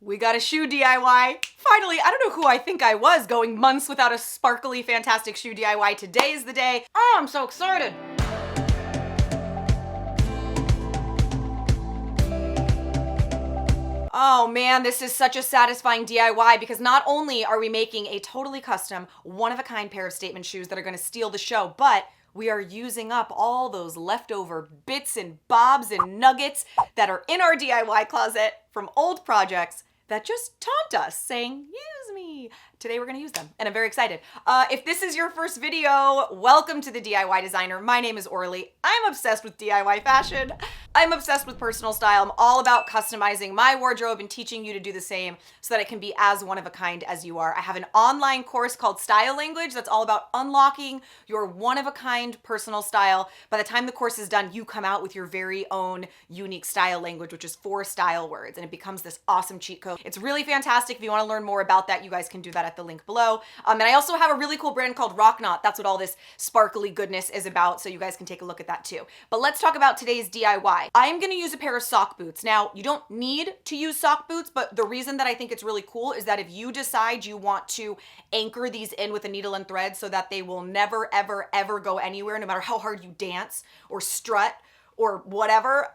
We got a shoe DIY. Finally, I don't know who I think I was going months without a sparkly, fantastic shoe DIY. Today is the day. Oh, I'm so excited. Oh man, this is such a satisfying DIY because not only are we making a totally custom, one-of-a-kind pair of statement shoes that are gonna steal the show, but we are using up all those leftover bits and bobs and nuggets that are in our DIY closet from old projects that just taunt us, saying, use me. Today we're gonna use them, and I'm very excited. If this is your first video, welcome to the DIY Designer. My name is Orly. I'm obsessed with DIY fashion. I'm obsessed with personal style. I'm all about customizing my wardrobe and teaching you to do the same so that it can be as one of a kind as you are. I have an online course called Style Language that's all about unlocking your one of a kind personal style. By the time the course is done, you come out with your very own unique style language, which is 4 style words, and it becomes this awesome cheat code. It's really fantastic. If you want to learn more about that, you guys can do that at the link below. And I also have a really cool brand called Rock Knot. That's what all this sparkly goodness is about, so you guys can take a look at that too. But let's talk about today's DIY. I'm gonna use a pair of sock boots. Now, you don't need to use sock boots, but the reason that I think it's really cool is that if you decide you want to anchor these in with a needle and thread so that they will never, ever, ever go anywhere, no matter how hard you dance or strut or whatever,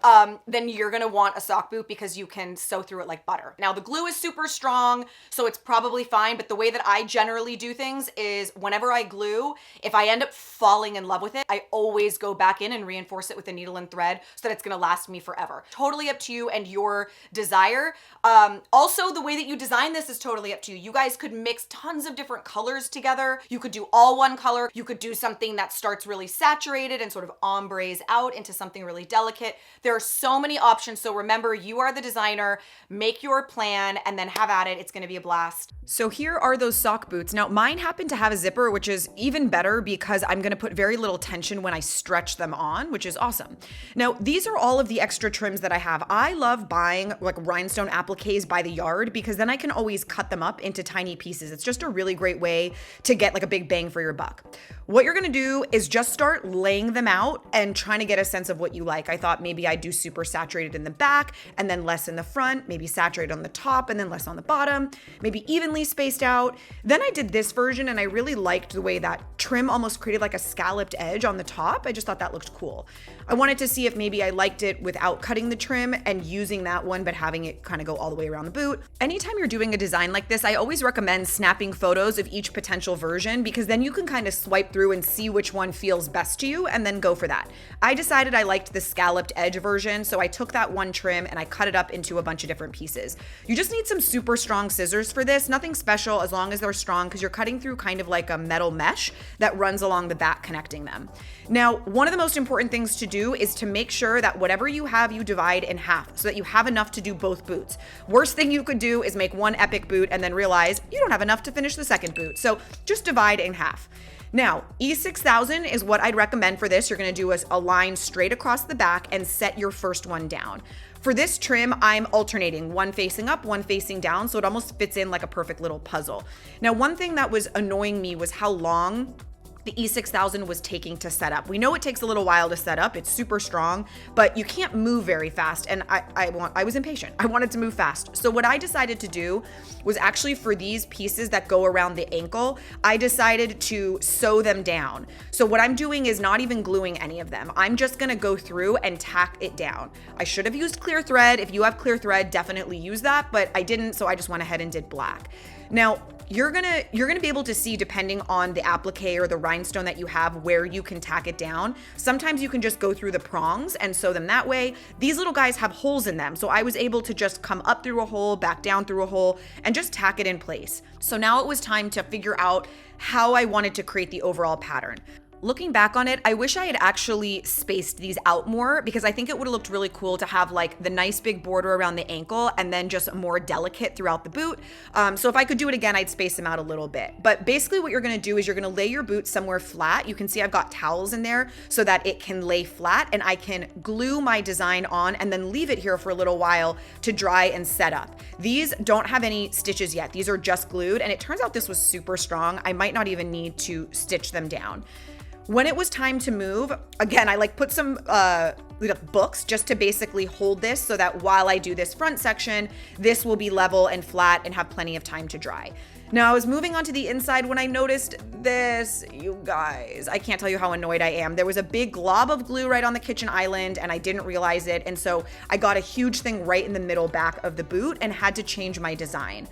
then you're gonna want a sock boot because you can sew through it like butter. Now the glue is super strong, so it's probably fine, but the way that I generally do things is whenever I glue, if I end up falling in love with it, I always go back in and reinforce it with a needle and thread so that it's gonna last me forever. Totally up to you and your desire. Also, the way that you design this is totally up to you. You guys could mix tons of different colors together. You could do all one color. You could do something that starts really saturated and sort of ombres out into something really delicate. There are so many options. So remember, you are the designer, make your plan and then have at it. It's gonna be a blast. So here are those sock boots. Now mine happen to have a zipper, which is even better because I'm gonna put very little tension when I stretch them on, which is awesome. Now, these are all of the extra trims that I have. I love buying like rhinestone appliques by the yard because then I can always cut them up into tiny pieces. It's just a really great way to get like a big bang for your buck. What you're gonna do is just start laying them out and trying to get a sense of what you like. I thought maybe I'd do super saturated in the back and then less in the front, maybe saturated on the top and then less on the bottom, maybe evenly spaced out. Then I did this version and I really liked the way that trim almost created like a scalloped edge on the top. I just thought that looked cool. I wanted to see if maybe I liked it without cutting the trim and using that one, but having it kind of go all the way around the boot. Anytime you're doing a design like this, I always recommend snapping photos of each potential version because then you can kind of swipe through and see which one feels best to you and then go for that. I decided I liked the scalloped edge version, so I took that one trim and I cut it up into a bunch of different pieces. You just need some super strong scissors for this, nothing special as long as they're strong because you're cutting through kind of like a metal mesh that runs along the back connecting them. Now, one of the most important things to do is to make sure that whatever you have, you divide in half so that you have enough to do both boots. Worst thing you could do is make one epic boot and then realize you don't have enough to finish the second boot. So just divide in half. Now, E6000 is what I'd recommend for this. You're gonna do a line straight across the back and set your first one down. For this trim, I'm alternating, one facing up, one facing down, so it almost fits in like a perfect little puzzle. Now, one thing that was annoying me was how long the E6000 was taking to set up. We know it takes a little while to set up. It's super strong, but you can't move very fast. And I was impatient. I wanted to move fast. So what I decided to do was actually for these pieces that go around the ankle, I decided to sew them down. So what I'm doing is not even gluing any of them. I'm just gonna go through and tack it down. I should have used clear thread. If you have clear thread, definitely use that, but I didn't, so I just went ahead and did black. Now, you're gonna be able to see, depending on the applique or the rhinestone that you have, where you can tack it down. Sometimes you can just go through the prongs and sew them that way. These little guys have holes in them, so I was able to just come up through a hole, back down through a hole, and just tack it in place. So now it was time to figure out how I wanted to create the overall pattern. Looking back on it, I wish I had actually spaced these out more because I think it would have looked really cool to have like the nice big border around the ankle and then just more delicate throughout the boot. So if I could do it again, I'd space them out a little bit. But basically what you're gonna do is you're gonna lay your boot somewhere flat. You can see I've got towels in there so that it can lay flat and I can glue my design on and then leave it here for a little while to dry and set up. These don't have any stitches yet. These are just glued and it turns out this was super strong. I might not even need to stitch them down. When it was time to move, again, I like put some books just to basically hold this so that while I do this front section, this will be level and flat and have plenty of time to dry. Now, I was moving on to the inside when I noticed this. You guys, I can't tell you how annoyed I am. There was a big glob of glue right on the kitchen island and I didn't realize it. And so I got a huge thing right in the middle back of the boot and had to change my design.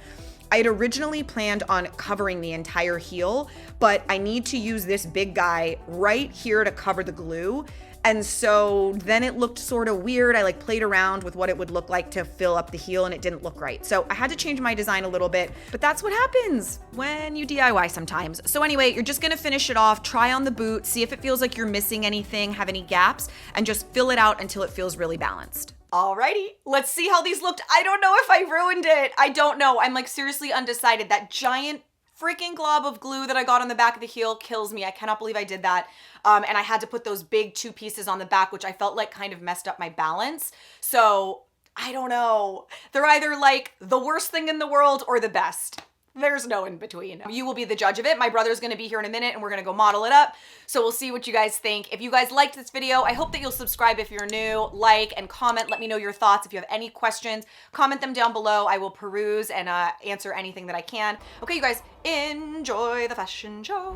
I had originally planned on covering the entire heel, but I need to use this big guy right here to cover the glue. And so then it looked sort of weird. I played around with what it would look like to fill up the heel and it didn't look right. So I had to change my design a little bit, but that's what happens when you DIY sometimes. So anyway, you're just gonna finish it off, try on the boot, see if it feels like you're missing anything, have any gaps, and just fill it out until it feels really balanced. Alrighty, let's see how these looked. I don't know if I ruined it. I don't know. I'm seriously undecided. That giant freaking glob of glue that I got on the back of the heel kills me. I cannot believe I did that. And I had to put those big 2 pieces on the back, which I felt like kind of messed up my balance. So I don't know. They're either the worst thing in the world or the best. There's no in between. You will be the judge of it. My brother's gonna be here in a minute and we're gonna go model it up. So we'll see what you guys think. If you guys liked this video, I hope that you'll subscribe if you're new, like and comment. Let me know your thoughts. If you have any questions, comment them down below. I will peruse and answer anything that I can. Okay, you guys, enjoy the fashion show.